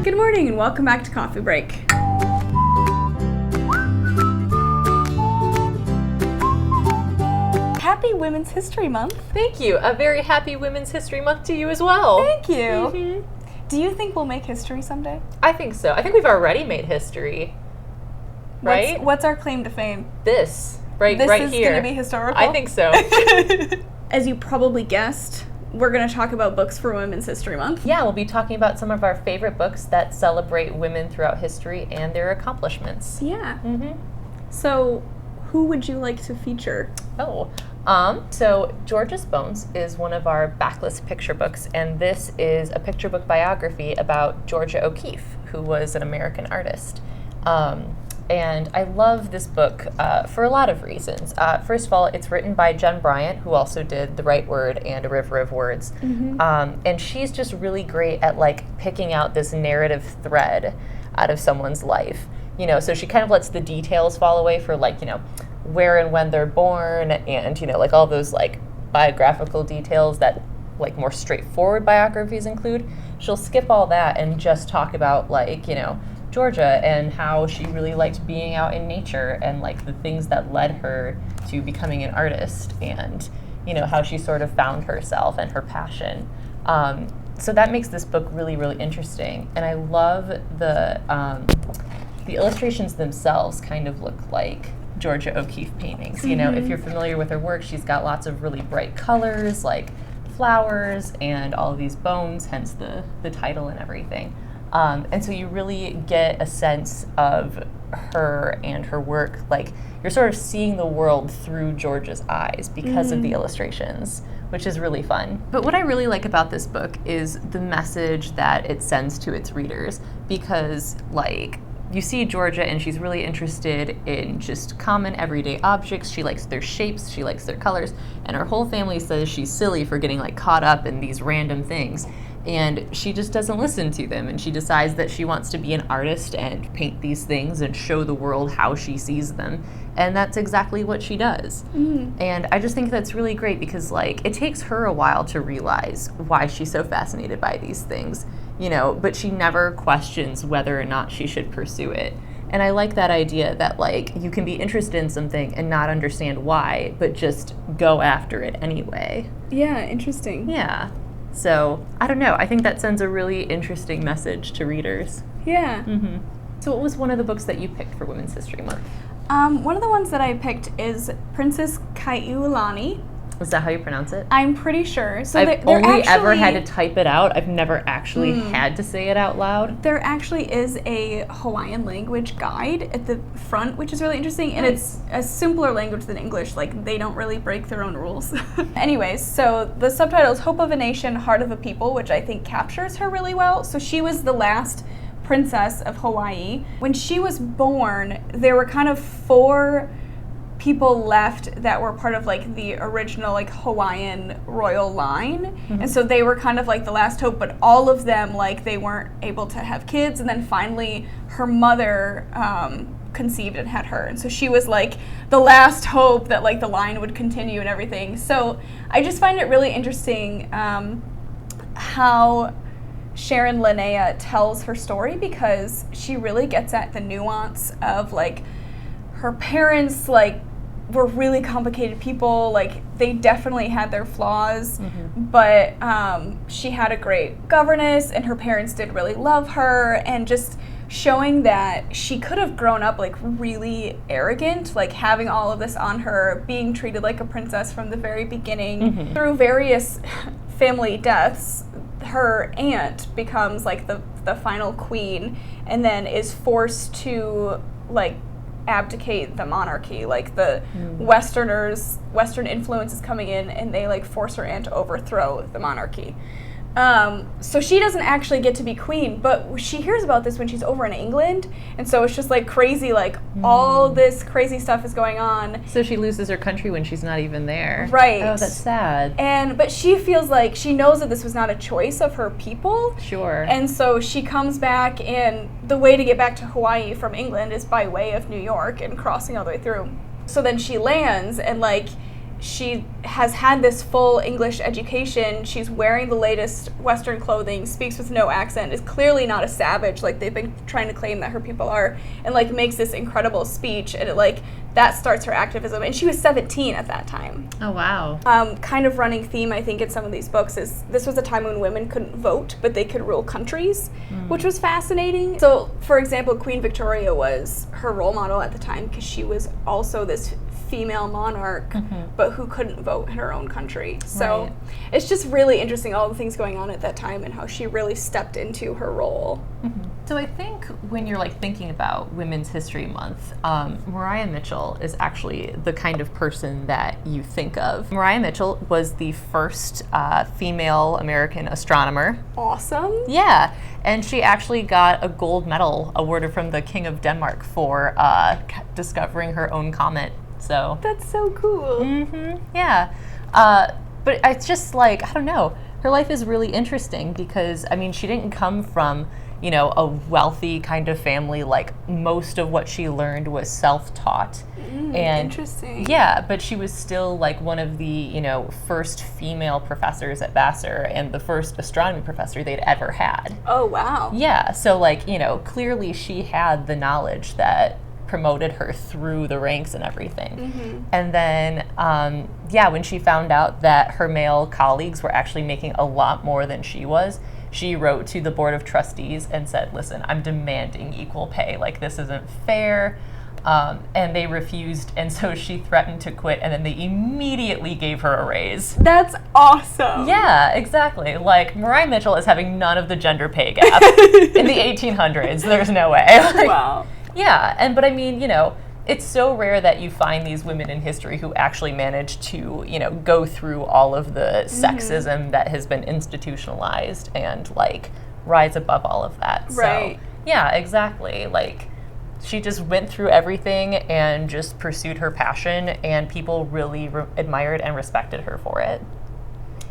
Good morning and welcome back to Coffee Break. Happy Women's History Month. Thank you. A very happy Women's History Month to you as well. Thank you. Do you think we'll make history someday? I think so. I think we've already made history. Right? What's our claim to fame? This right This is here. going to be historical? I think so. As you probably guessed, we're going to talk about books for Women's History Month. Yeah, we'll be talking about some of our favorite books that celebrate women throughout history and their accomplishments. Yeah. So, who would you like to feature? So Georgia's Bones is one of our backlist picture books, and this is a picture book biography about Georgia O'Keeffe, who was an American artist. And I love this book for a lot of reasons. First of all, it's written by Jen Bryant, who also did The Right Word and A River of Words. And she's just really great at picking out this narrative thread out of someone's life. So she kind of lets the details fall away for where and when they're born and, all those biographical details that more straightforward biographies include. She'll skip all that and just talk about Georgia and how she really liked being out in nature and the things that led her to becoming an artist and how she sort of found herself and her passion. So that makes this book really, really interesting. And I love the illustrations themselves kind of look like Georgia O'Keeffe paintings. If you're familiar with her work, she's got lots of really bright colors like flowers and all of these bones, hence the title and everything. And so you really get a sense of her and her work, you're sort of seeing the world through Georgia's eyes because of the illustrations, which is really fun. But what I really like about this book is the message that it sends to its readers, because you see Georgia and she's really interested in just common everyday objects. She likes their shapes, she likes their colors, and her whole family says she's silly for getting caught up in these random things. And she just doesn't listen to them, and she decides that she wants to be an artist and paint these things and show the world how she sees them. And that's exactly what she does. And I just think that's really great because it takes her a while to realize why she's so fascinated by these things, but she never questions whether or not she should pursue it. And I like that idea that you can be interested in something and not understand why, but just go after it anyway. Yeah, interesting. Yeah. So, I don't know. I think that sends a really interesting message to readers. Yeah. So what was one of the books that you picked for Women's History Month? One of the ones that I picked is Princess Kaiulani. Is that how you pronounce it? I'm pretty sure. So I've only ever had to type it out. I've never actually had to say it out loud. There actually is a Hawaiian language guide at the front, which is really interesting, and it's a simpler language than English. They don't really break their own rules. Anyways, so the subtitle is Hope of a Nation, Heart of a People, which I think captures her really well. So she was the last princess of Hawaii. When she was born, there were kind of 4 people left that were part of the original Hawaiian royal line, and so they were kind of the last hope, but all of them they weren't able to have kids, and then finally her mother conceived and had her, and so she was the last hope that the line would continue and everything. So I just find it really interesting how Sharon Linnea tells her story, because she really gets at the nuance of her parents were really complicated people. They definitely had their flaws, but she had a great governess, and her parents did really love her, and just showing that she could have grown up really arrogant, having all of this on her, being treated like a princess from the very beginning. Through various family deaths, her aunt becomes the final queen, and then is forced to abdicate the monarchy. The Western influence is coming in, and they force her aunt to overthrow the monarchy. So she doesn't actually get to be queen, but she hears about this when she's over in England, and so it's just crazy, all this crazy stuff is going on. So she loses her country when she's not even there. Right. Oh, that's sad. But she feels she knows that this was not a choice of her people. Sure. And so she comes back, and the way to get back to Hawaii from England is by way of New York and crossing all the way through. So then she lands, and she has had this full English education. She's wearing the latest Western clothing, speaks with no accent, is clearly not a savage like they've been trying to claim that her people are, and like makes this incredible speech, and it like that starts her activism. And she was 17 at that time. Oh, wow. Kind of running theme, I think, in some of these books is this was a time when women couldn't vote, but they could rule countries, which was fascinating. So, for example, Queen Victoria was her role model at the time because she was also this female monarch, but who couldn't vote in her own country. So it's just really interesting, all the things going on at that time and how she really stepped into her role. So I think when you're like thinking about Women's History Month, Mariah Mitchell is actually the kind of person that you think of. Mariah Mitchell was the first female American astronomer. Awesome. Yeah, and she actually got a gold medal awarded from the King of Denmark for discovering her own comet. So that's so cool. Yeah, but it's just like, I don't know, her life is really interesting because, I mean, she didn't come from, you know, a wealthy kind of family. Like, most of what she learned was self-taught. And interesting. Yeah, but she was still like one of the, you know, first female professors at Vassar and the first astronomy professor they'd ever had. Oh, wow. Yeah, so like, you know, clearly she had the knowledge that promoted her through the ranks and everything. And then, when she found out that her male colleagues were actually making a lot more than she was, she wrote to the board of trustees and said, listen, I'm demanding equal pay. Like, this isn't fair. And they refused, and so she threatened to quit, and then they immediately gave her a raise. That's awesome. Yeah, exactly. Like, Mariah Mitchell is having none of the gender pay gap in the 1800s. There's no way. Like, wow. Yeah, but I mean, you know, it's so rare that you find these women in history who actually manage to, you know, go through all of the sexism that has been institutionalized and, like, rise above all of that. Right. So, yeah, exactly. Like, she just went through everything and just pursued her passion, and people really admired and respected her for it.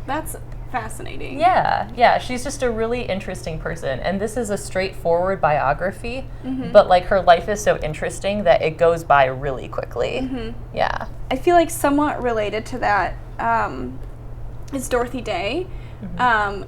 That's fascinating. Yeah, she's just a really interesting person, and this is a straightforward biography, but like her life is so interesting that it goes by really quickly. Yeah. I feel like somewhat related to that is Dorothy Day.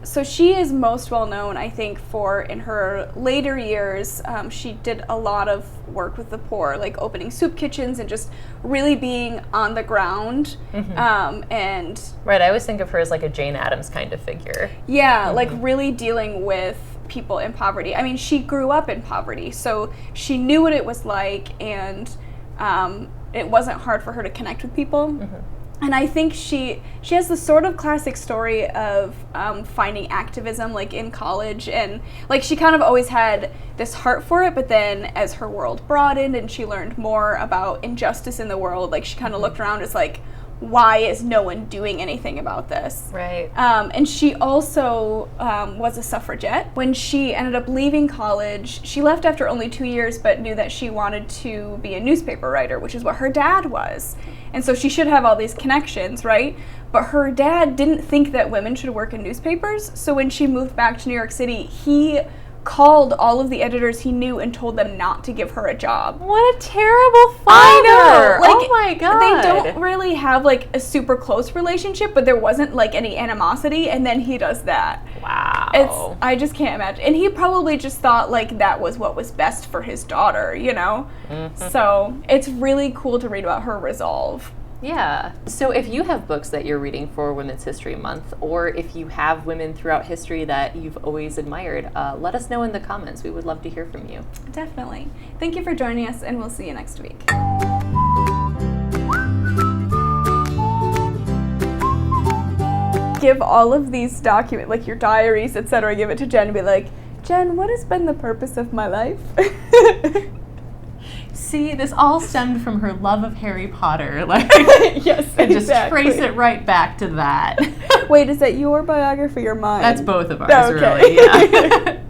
So she is most well known, I think, for in her later years, she did a lot of work with the poor, like opening soup kitchens and just really being on the ground. And right, I always think of her as like a Jane Addams kind of figure. Yeah, like really dealing with people in poverty. I mean, she grew up in poverty, so she knew what it was like, and it wasn't hard for her to connect with people. And I think she has the sort of classic story of finding activism, like, in college, and, like, she kind of always had this heart for it, but then as her world broadened and she learned more about injustice in the world, like, she kind of looked around as, like, why is no one doing anything about this? Right. And she also was a suffragette. When she ended up leaving college, she left after only 2 years, but knew that she wanted to be a newspaper writer, which is what her dad was. And so she should have all these connections, right? But her dad didn't think that women should work in newspapers. So when she moved back to New York City, he called all of the editors he knew and told them not to give her a job. What a terrible father! I know! Like, oh my god! They don't really have, like, a super close relationship, but there wasn't, like, any animosity, and then he does that. Wow. I just can't imagine. And he probably just thought, like, that was what was best for his daughter, you know? So it's really cool to read about her resolve. Yeah. So if you have books that you're reading for Women's History Month, or if you have women throughout history that you've always admired, let us know in the comments. We would love to hear from you. Definitely. Thank you for joining us, and we'll see you next week. Give all of these documents, like your diaries, etc., give it to Jen and be like, Jen, what has been the purpose of my life? See, this all stemmed from her love of Harry Potter. Like, yes, and just trace it right back to that. Wait, is that your biography or mine? That's both of ours, Okay. really, yeah.